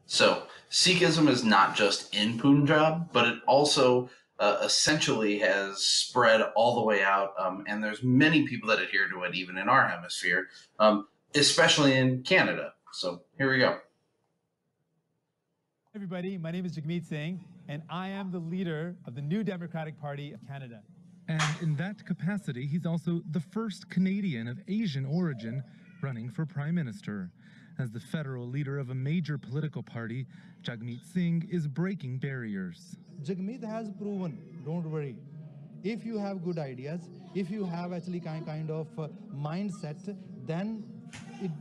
So Sikhism is not just in Punjab, but it also essentially has spread all the way out, and there's many people that adhere to it, even in our hemisphere, especially in Canada. So here we go. Everybody, my name is Jagmeet Singh, and I am the leader of the New Democratic Party of Canada. And in that capacity, he's also the first Canadian of Asian origin running for Prime Minister. As the federal leader of a major political party, Jagmeet Singh is breaking barriers. Jagmeet has proven, don't worry, if you have good ideas, if you have actually kind of mindset, then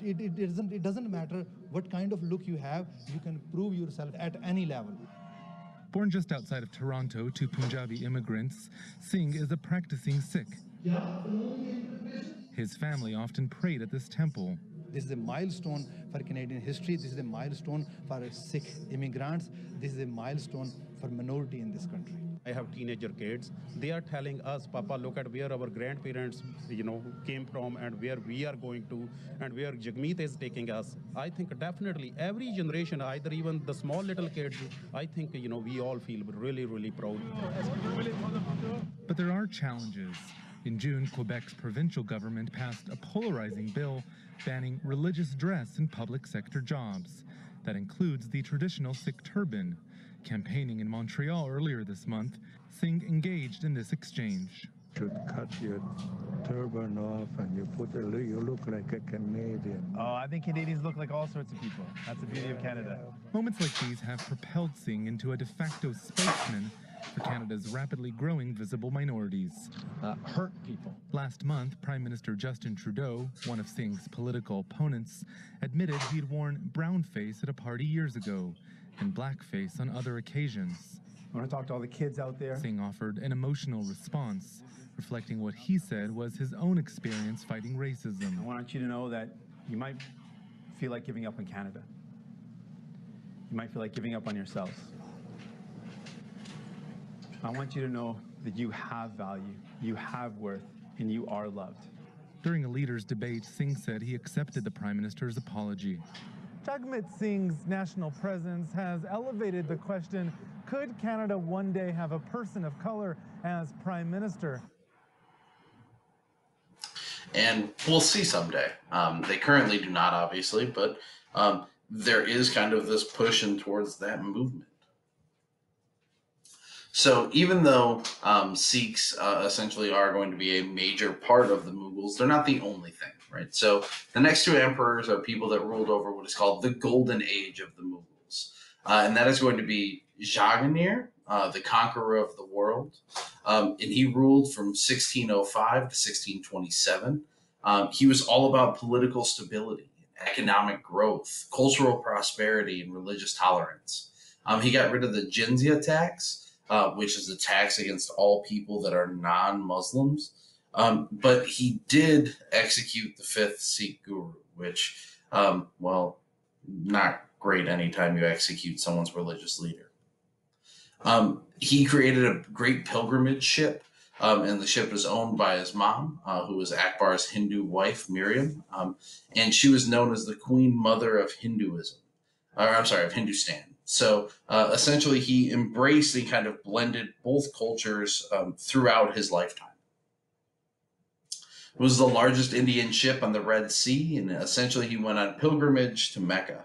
it doesn't matter what kind of look you have, you can prove yourself at any level. Born just outside of Toronto to Punjabi immigrants, Singh is a practicing Sikh. His family often prayed at this temple. This is a milestone for Canadian history. This is a milestone for Sikh immigrants. This is a milestone for minority in this country. I have teenager kids. They are telling us, Papa, look at where our grandparents, came from and where we are going to and where Jagmeet is taking us. I think definitely every generation, either even the small little kids, I think, we all feel really, really proud. But there are challenges. In June, Quebec's provincial government passed a polarizing bill banning religious dress in public sector jobs. That includes the traditional Sikh turban. Campaigning in Montreal earlier this month, Singh engaged in this exchange. Should cut your turban off and you look like a Canadian. Oh, I think Canadians look like all sorts of people. That's the beauty of Canada. Moments like these have propelled Singh into a de facto spokesman for Canada's rapidly growing visible minorities. Hurt people. Last month, Prime Minister Justin Trudeau, one of Singh's political opponents, admitted he'd worn brownface at a party years ago and blackface on other occasions. I want to talk to all the kids out there. Singh offered an emotional response, reflecting what he said was his own experience fighting racism. I want you to know that you might feel like giving up on Canada. You might feel like giving up on yourselves. I want you to know that you have value, you have worth, and you are loved. During a leaders' debate, Singh said he accepted the Prime Minister's apology. Jagmeet Singh's national presence has elevated the question, could Canada one day have a person of color as Prime Minister? And we'll see someday. They currently do not, obviously, but there is kind of this pushing towards that movement. So even though Sikhs essentially are going to be a major part of the Mughals, they're not the only thing, right? So the next two emperors are people that ruled over what is called the Golden Age of the Mughals. And that is going to be Jahangir, the conqueror of the world. And he ruled from 1605 to 1627. He was all about political stability, economic growth, cultural prosperity, and religious tolerance. He got rid of the jizya tax, which is a tax against all people that are non-Muslims. But he did execute the fifth Sikh guru, which, well, not great anytime you execute someone's religious leader. He created a great pilgrimage ship, and the ship was owned by his mom, who was Akbar's Hindu wife, Miriam, and she was known as the Queen Mother of Hinduism, of Hindustan. So essentially, he embraced and kind of blended both cultures throughout his lifetime. It was the largest Indian ship on the Red Sea, and essentially he went on pilgrimage to Mecca.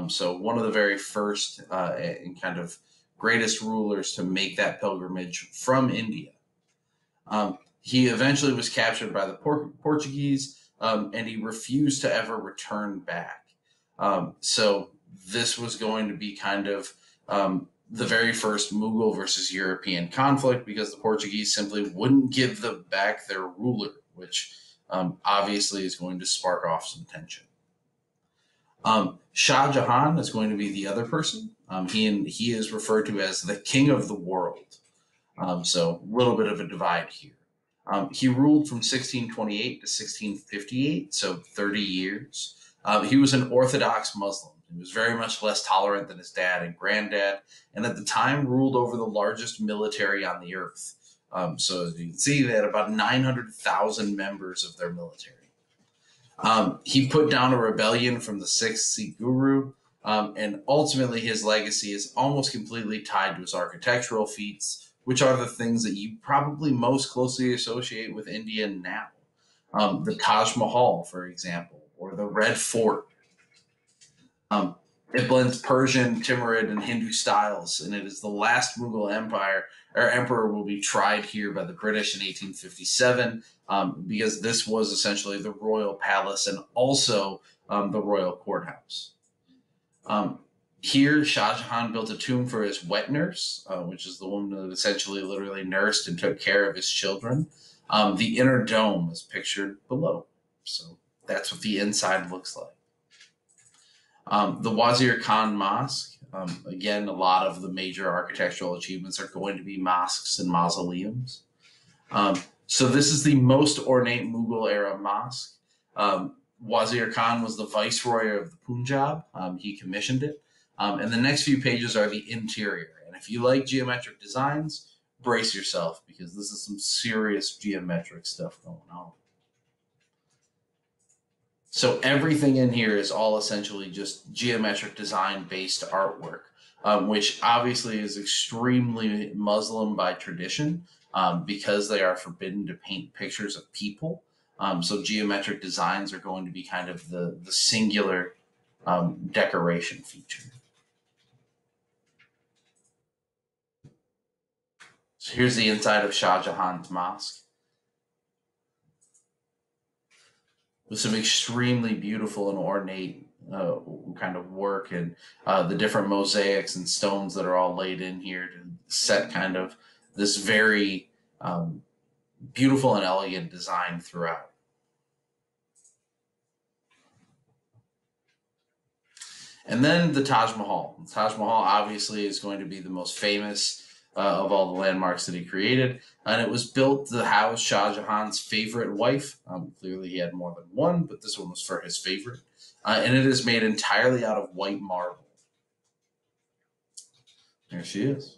So one of the very first and kind of greatest rulers to make that pilgrimage from India. He eventually was captured by the Portuguese, and he refused to ever return back. So this was going to be kind of the very first Mughal versus European conflict, because the Portuguese simply wouldn't give them back their ruler, which obviously is going to spark off some tension. Shah Jahan is going to be the other person. He is referred to as the king of the world. So a little bit of a divide here. He ruled from 1628 to 1658, so 30 years. He was an Orthodox Muslim. He was very much less tolerant than his dad and granddad, and at the time ruled over the largest military on the earth. So as you can see, they had about 900,000 members of their military. He put down a rebellion from the sixth Sikh guru, And ultimately, his legacy is almost completely tied to his architectural feats, which are the things that you probably most closely associate with India now. The Taj Mahal, for example, or the Red Fort. Um, it blends Persian, Timurid, and Hindu styles, and it is the last Mughal empire or emperor will be tried here by the British in 1857, because this was essentially the royal palace and also the royal courthouse. Um, Here, Shah Jahan built a tomb for his wet nurse, which is the woman that essentially literally nursed and took care of his children. The inner dome is pictured below. So that's what the inside looks like. The Wazir Khan Mosque, again, a lot of the major architectural achievements are going to be mosques and mausoleums. So this is the most ornate Mughal era mosque. Wazir Khan was the viceroy of the Punjab. He commissioned it. And the next few pages are the interior. And if you like geometric designs, brace yourself, because this is some serious geometric stuff going on. So everything in here is all essentially just geometric design based artwork, which obviously is extremely Muslim by tradition, because they are forbidden to paint pictures of people. So geometric designs are going to be kind of the singular decoration feature. So here's the inside of Shah Jahan's mosque, with some extremely beautiful and ornate kind of work, and the different mosaics and stones that are all laid in here to set kind of this very beautiful and elegant design throughout. And then the Taj Mahal. The Taj Mahal obviously is going to be the most famous of all the landmarks that he created. And it was built to house Shah Jahan's favorite wife. Clearly he had more than one, but this one was for his favorite. And it is made entirely out of white marble. There she is.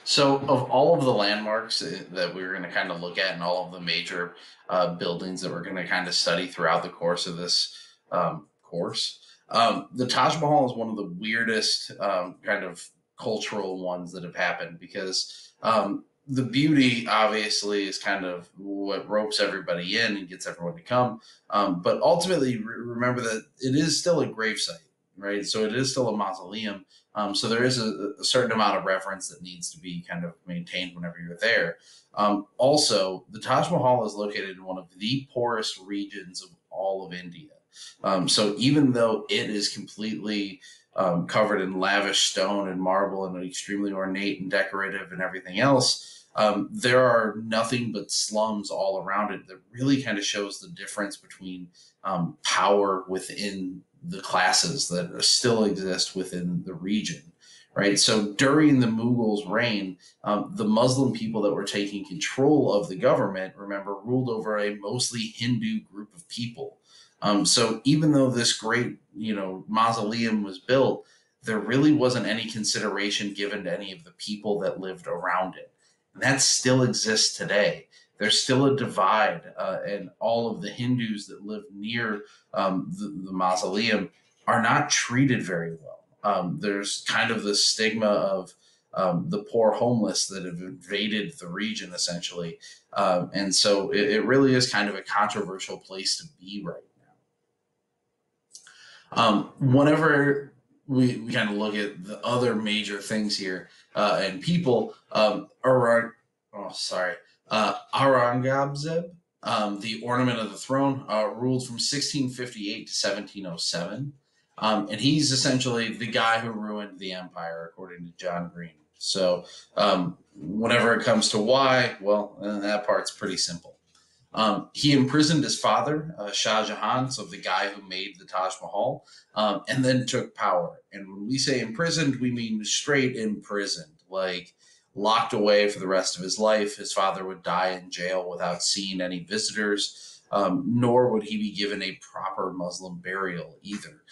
So, of all of the landmarks that we're going to kind of look at, and all of the major buildings that we're going to kind of study throughout the course of this course, the Taj Mahal is one of the weirdest kind of cultural ones that have happened, because the beauty obviously is kind of what ropes everybody in and gets everyone to come. But ultimately, remember that it is still a gravesite, right? So it is still a mausoleum. So there is a certain amount of reverence that needs to be kind of maintained whenever you're there. Also, the Taj Mahal is located in one of the poorest regions of all of India. So even though it is completely covered in lavish stone and marble and extremely ornate and decorative and everything else, there are nothing but slums all around it that really kind of shows the difference between power within the classes that still exist within the region, right? So during the Mughals' reign, the Muslim people that were taking control of the government, remember, ruled over a mostly Hindu group of people. So even though this great, mausoleum was built, there really wasn't any consideration given to any of the people that lived around it. And that still exists today. there's still a divide, and all of the Hindus that live near the mausoleum are not treated very well. There's kind of the stigma of the poor homeless that have invaded the region, essentially. And so it really is kind of a controversial place to be right now. Whenever we kind of look at the other major things here and people, Aurangzeb, the Ornament of the Throne, ruled from 1658 to 1707. And he's essentially the guy who ruined the empire, according to John Green. So whenever it comes to why, well, that part's pretty simple. He imprisoned his father, Shah Jahan, so the guy who made the Taj Mahal, and then took power. And when we say imprisoned, we mean straight imprisoned, like locked away for the rest of his life. His father would die in jail without seeing any visitors, nor would he be given a proper Muslim burial either.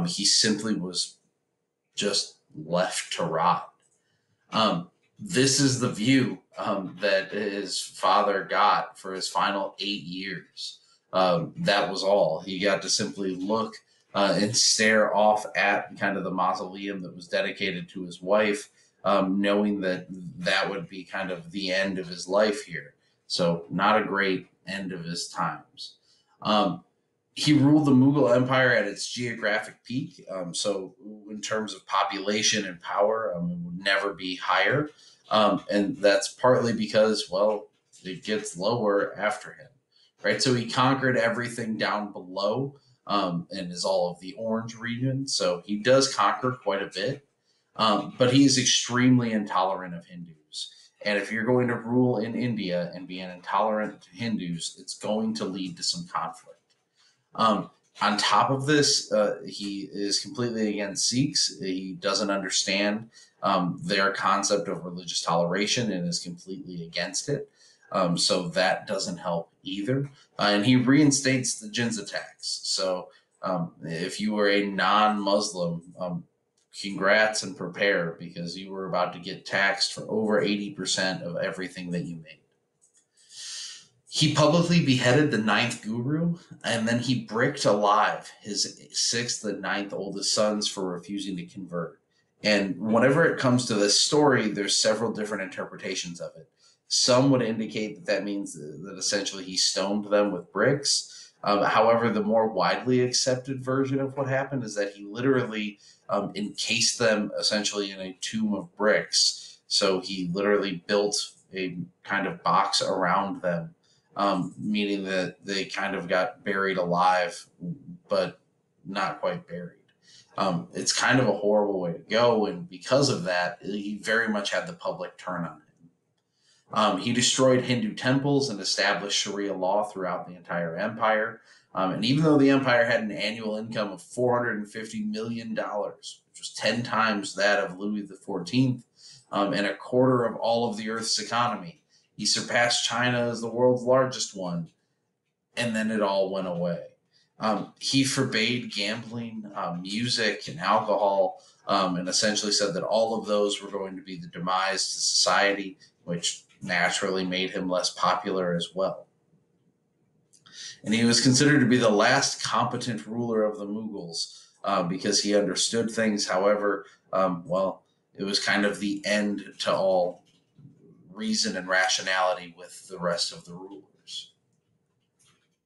He simply was just left to rot. This is the view that his father got for his final 8 years. That was all. He got to simply look and stare off at kind of the mausoleum that was dedicated to his wife, knowing that that would be kind of the end of his life here. So not a great end of his times. He ruled the Mughal Empire at its geographic peak. So in terms of population and power, it would never be higher. And that's partly because, well, it gets lower after him, right? So he conquered everything down below and is all of the orange region. So he does conquer quite a bit, but he is extremely intolerant of Hindus. And if you're going to rule in India and be intolerant to Hindus, it's going to lead to some conflict. On top of this, he is completely against Sikhs. He doesn't understand their concept of religious toleration and is completely against it. So that doesn't help either. And he reinstates the Jinns tax. So if you were a non-Muslim, congrats and prepare, because you were about to get taxed for over 80% of everything that you made. He publicly beheaded the 9th guru, and then he bricked alive his 6th and 9th oldest sons for refusing to convert. And whenever it comes to this story, there's several different interpretations of it. Some would indicate that that means that essentially he stoned them with bricks. However, the more widely accepted version of what happened is that he literally encased them essentially in a tomb of bricks. So he literally built a kind of box around them. Meaning that they kind of got buried alive, but not quite buried. It's kind of a horrible way to go, and because of that, he very much had the public turn on him. He destroyed Hindu temples and established Sharia law throughout the entire empire. And even though the empire had an annual income of $450 million, which was 10 times that of Louis XIV, and a quarter of all of the Earth's economy, he surpassed China as the world's largest one, and then it all went away. He forbade gambling, music, and alcohol, and essentially said that all of those were going to be the demise to society, which naturally made him less popular as well. And he was considered to be the last competent ruler of the Mughals because he understood things. However, well, it was kind of the end to all reason and rationality with the rest of the rulers.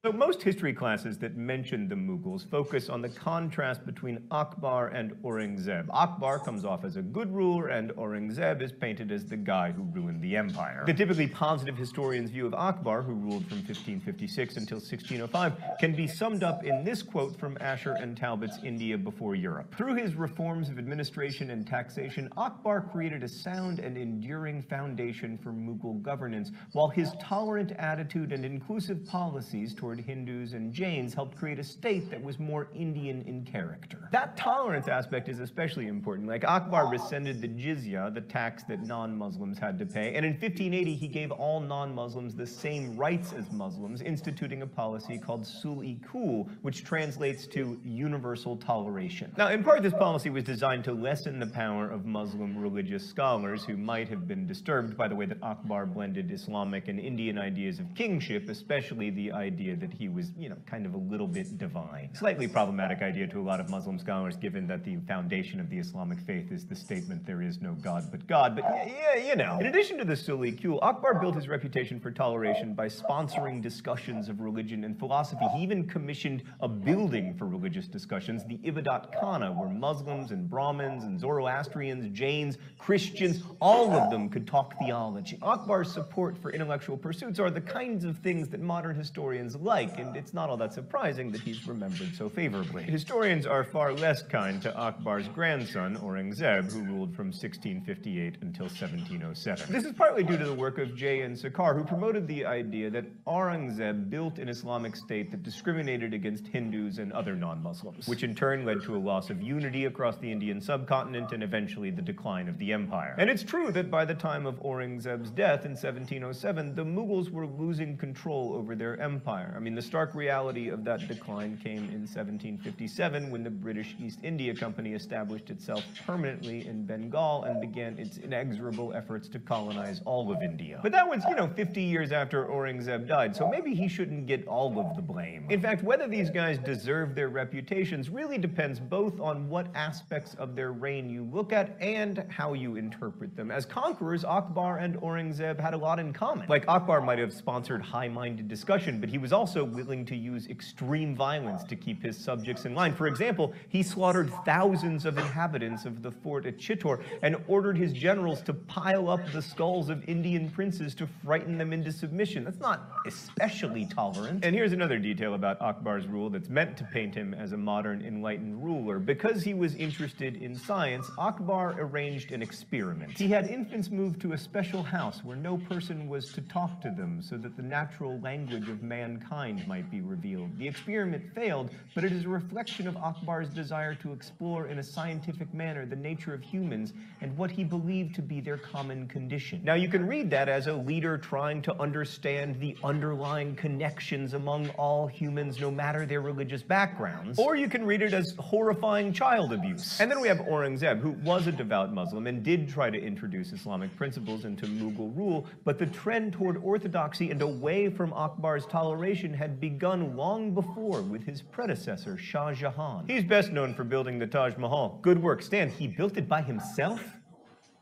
So most history classes that mention the Mughals focus on the contrast between Akbar and Aurangzeb. Akbar comes off as a good ruler, and Aurangzeb is painted as the guy who ruined the empire. The typically positive historian's view of Akbar, who ruled from 1556 until 1605, can be summed up in this quote from Asher and Talbot's India Before Europe. Through his reforms of administration and taxation, Akbar created a sound and enduring foundation for Mughal governance, while his tolerant attitude and inclusive policies toward toward Hindus and Jains helped create a state that was more Indian in character. That tolerance aspect is especially important. Like, Akbar rescinded the jizya, the tax that non-Muslims had to pay, and in 1580 he gave all non-Muslims the same rights as Muslims, instituting a policy called sul-i-kul, which translates to universal toleration. Now, in part, this policy was designed to lessen the power of Muslim religious scholars who might have been disturbed by the way that Akbar blended Islamic and Indian ideas of kingship, especially the idea that he was, kind of a little bit divine. Slightly problematic idea to a lot of Muslim scholars, given that the foundation of the Islamic faith is the statement there is no God but God, but In addition to the sul-i-kul, Akbar built his reputation for toleration by sponsoring discussions of religion and philosophy. He even commissioned a building for religious discussions, the Ibadat Khana, where Muslims and Brahmins and Zoroastrians, Jains, Christians, all of them could talk theology. Akbar's support for intellectual pursuits are the kinds of things that modern historians like, and it's not all that surprising that he's remembered so favorably. Historians are far less kind to Akbar's grandson, Aurangzeb, who ruled from 1658 until 1707. This is partly due to the work of J.N. Sakar, who promoted the idea that Aurangzeb built an Islamic state that discriminated against Hindus and other non-Muslims, which in turn led to a loss of unity across the Indian subcontinent and eventually the decline of the empire. And it's true that by the time of Aurangzeb's death in 1707, the Mughals were losing control over their empire. I mean, the stark reality of that decline came in 1757 when the British East India Company established itself permanently in Bengal and began its inexorable efforts to colonize all of India. But that was, 50 years after Aurangzeb died, so maybe he shouldn't get all of the blame. In fact, whether these guys deserve their reputations really depends both on what aspects of their reign you look at and how you interpret them. As conquerors, Akbar and Aurangzeb had a lot in common. Like, Akbar might have sponsored high-minded discussion, but he was also willing to use extreme violence to keep his subjects in line. For example, he slaughtered thousands of inhabitants of the fort at Chittor and ordered his generals to pile up the skulls of Indian princes to frighten them into submission. That's not especially tolerant. And here's another detail about Akbar's rule that's meant to paint him as a modern enlightened ruler. Because he was interested in science, Akbar arranged an experiment. He had infants moved to a special house where no person was to talk to them so that the natural language of mankind might be revealed. The experiment failed, but it is a reflection of Akbar's desire to explore in a scientific manner the nature of humans and what he believed to be their common condition. Now, you can read that as a leader trying to understand the underlying connections among all humans, no matter their religious backgrounds, or you can read it as horrifying child abuse. And then we have Aurangzeb, who was a devout Muslim and did try to introduce Islamic principles into Mughal rule, but the trend toward orthodoxy and away from Akbar's toleration had begun long before with his predecessor, Shah Jahan. He's best known for building the Taj Mahal. Good work. Stan, he built it by himself?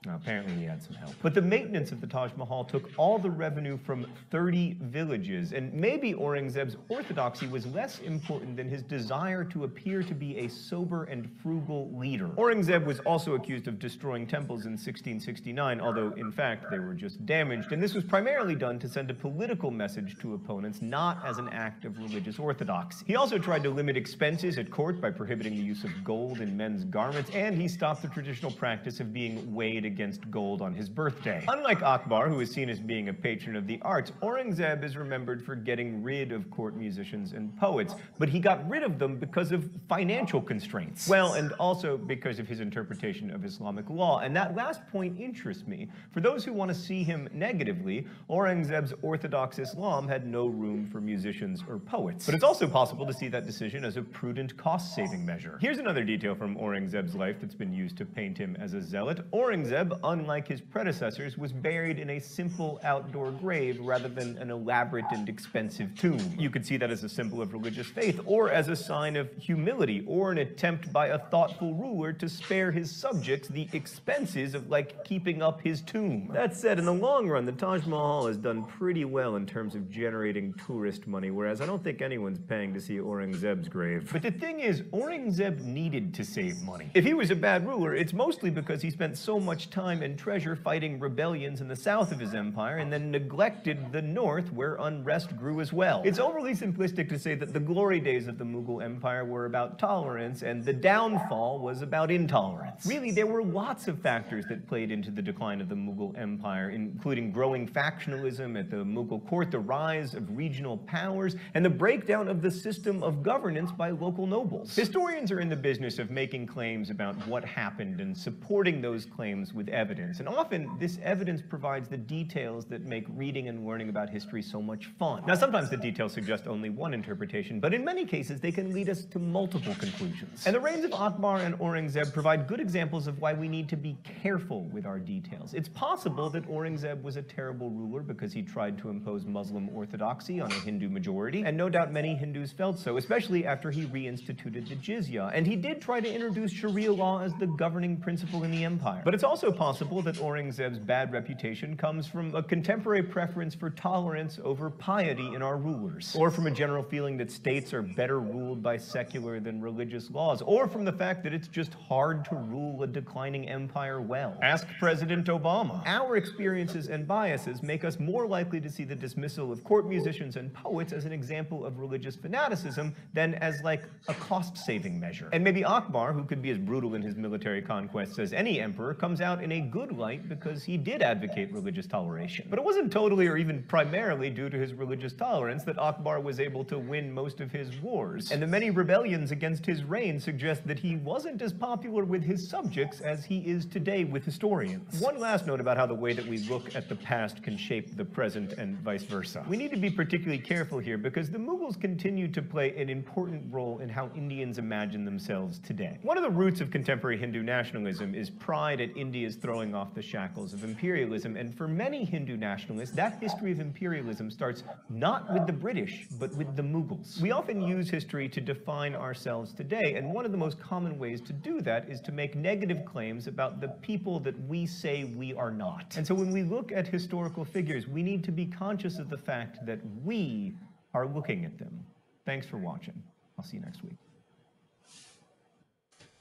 Apparently he had some help. But the maintenance of the Taj Mahal took all the revenue from 30 villages, and maybe Aurangzeb's orthodoxy was less important than his desire to appear to be a sober and frugal leader. Aurangzeb was also accused of destroying temples in 1669, although in fact they were just damaged, and this was primarily done to send a political message to opponents, not as an act of religious orthodoxy. He also tried to limit expenses at court by prohibiting the use of gold in men's garments, and he stopped the traditional practice of being weighed against gold on his birthday. Unlike Akbar, who is seen as being a patron of the arts, Aurangzeb is remembered for getting rid of court musicians and poets, but he got rid of them because of financial constraints. Well, and also because of his interpretation of Islamic law, and that last point interests me. For those who want to see him negatively, Aurangzeb's orthodox Islam had no room for musicians or poets. But it's also possible to see that decision as a prudent cost-saving measure. Here's another detail from Aurangzeb's life that's been used to paint him as a zealot. Aurangzeb, unlike his predecessors, was buried in a simple outdoor grave rather than an elaborate and expensive tomb. You could see that as a symbol of religious faith, or as a sign of humility, or an attempt by a thoughtful ruler to spare his subjects the expenses of, keeping up his tomb. That said, in the long run, the Taj Mahal has done pretty well in terms of generating tourist money, whereas I don't think anyone's paying to see Aurangzeb's grave. But the thing is, Aurangzeb needed to save money. If he was a bad ruler, it's mostly because he spent so much much time and treasure fighting rebellions in the south of his empire and then neglected the north, where unrest grew as well. It's overly simplistic to say that the glory days of the Mughal Empire were about tolerance and the downfall was about intolerance. Really, there were lots of factors that played into the decline of the Mughal Empire, including growing factionalism at the Mughal court, the rise of regional powers, and the breakdown of the system of governance by local nobles. Historians are in the business of making claims about what happened and supporting those claims with evidence, and often this evidence provides the details that make reading and learning about history so much fun. Now, sometimes the details suggest only one interpretation, but in many cases they can lead us to multiple conclusions. And the reigns of Akbar and Aurangzeb provide good examples of why we need to be careful with our details. It's possible that Aurangzeb was a terrible ruler because he tried to impose Muslim orthodoxy on a Hindu majority, and no doubt many Hindus felt so, especially after he reinstituted the jizya. And he did try to introduce Sharia law as the governing principle in the empire. But it's also possible that Aurangzeb's bad reputation comes from a contemporary preference for tolerance over piety in our rulers, or from a general feeling that states are better ruled by secular than religious laws, or from the fact that it's just hard to rule a declining empire well. Ask President Obama. Our experiences and biases make us more likely to see the dismissal of court musicians and poets as an example of religious fanaticism than as like a cost-saving measure. And maybe Akbar, who could be as brutal in his military conquests as any emperor, comes out in a good light because he did advocate religious toleration. But it wasn't totally or even primarily due to his religious tolerance that Akbar was able to win most of his wars. And the many rebellions against his reign suggest that he wasn't as popular with his subjects as he is today with historians. One last note about how the way that we look at the past can shape the present and vice versa. We need to be particularly careful here because the Mughals continue to play an important role in how Indians imagine themselves today. One of the roots of contemporary Hindu nationalism is pride at India's throwing off the shackles of imperialism, and for many Hindu nationalists, that history of imperialism starts not with the British, but with the Mughals. We often use history to define ourselves today, and one of the most common ways to do that is to make negative claims about the people that we say we are not. And so when we look at historical figures, we need to be conscious of the fact that we are looking at them. Thanks for watching. I'll see you next week.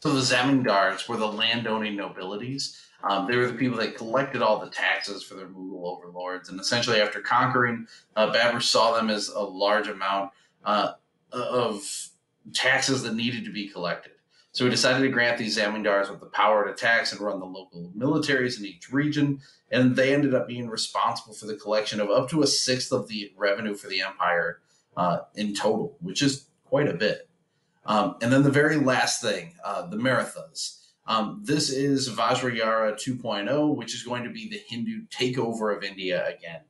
So the zamindars were the landowning nobilities. They were the people that collected all the taxes for their Mughal overlords. And essentially after conquering, Babur saw them as a large amount of taxes that needed to be collected. So he decided to grant these zamindars with the power to tax and run the local militaries in each region. And they ended up being responsible for the collection of up to a sixth of the revenue for the empire in total, which is quite a bit. And then the very last thing, the Marathas. This is Vajrayana 2.0, which is going to be the Hindu takeover of India again.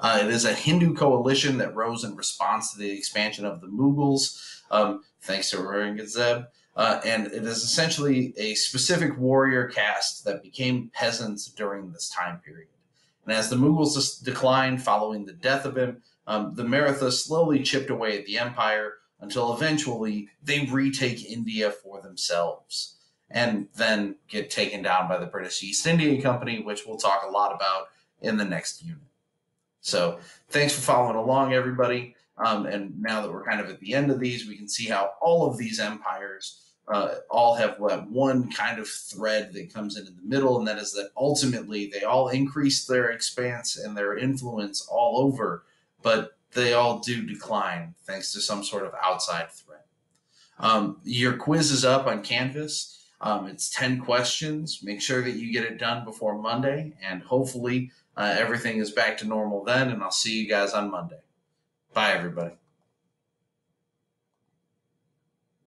It is a Hindu coalition that rose in response to the expansion of the Mughals, thanks to Aurangzeb. And it is essentially a specific warrior caste that became peasants during this time period. And as the Mughals declined following the death of him, the Marathas slowly chipped away at the empire until eventually they retake India for themselves and then get taken down by the British East India Company, which we'll talk a lot about in the next unit. So thanks for following along, everybody. And now that we're kind of at the end of these, we can see how all of these empires all have one kind of thread that comes in the middle, and that is that ultimately they all increase their expanse and their influence all over, but they all do decline thanks to some sort of outside threat. Your quiz is up on Canvas. It's 10 questions. Make sure that you get it done before Monday, and hopefully everything is back to normal then, and I'll see you guys on Monday. Bye, everybody.